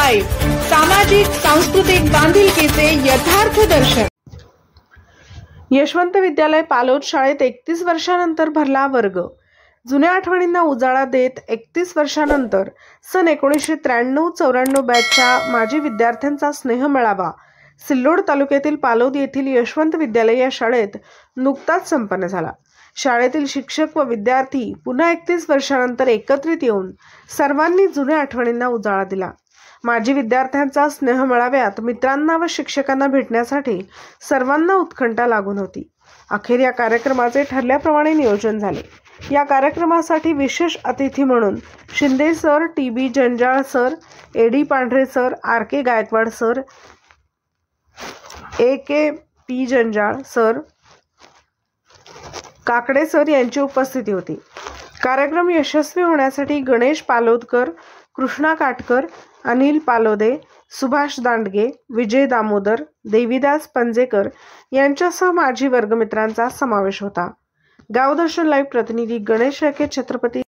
Live, सामाजिक सांस्कृतिक बांधिलकीचे यथार्थ दर्शन। यशवंत विद्यालय पालोद शाळेत 31 वर्षांनंतर भरला वर्ग। जुन्या आठवणींना उजाळा देत 31 वर्षांनंतर सन 1993-94 बॅचच्या माजी विद्यार्थ्यांचा स्नेह मेळावा सिल्लोड तालुक्यातील पालोद येथील यशवंत विद्यालय या शाळेत नुकताच संपन्न झाला। शाळेतील शिक्षक व विद्यार्थी पुन्हा 31 वर्षांनंतर एकत्रित येऊन सर्वांनी जुन्या आठवणींना उजाळा दिला। माजी विद्यार्थ्यांचा स्नेह मेळाव्यात मित्रांना व शिक्षकांना भेटण्यासाठी सर्वांना उत्कंठा लागून होती। अखेर या कार्यक्रमाचे ठरल्याप्रमाणे नियोजन झाले। या कार्यक्रमासाठी विशेष अतिथी म्हणून शिंदे सर, टी.बी. जंजाळ सर, ए.डी. पांढरे सर, आर.के. गायकवाड सर, ए.के.पी. जंजाळ सर, काकडे सर यांची उपस्थिती होती। कार्यक्रम यशस्वी होण्यासाठी गणेश पालोदकर, कृष्णा काटकर, अनिल पालोदे, सुभाष दांडगे, विजय दामोदर, देवीदास पंजेकर यांच्यासह माजी वर्गमित्रांचा समावेश होता। गावदर्शन लाईव्ह प्रतिनिधी गणेश शेळके, छत्रपती।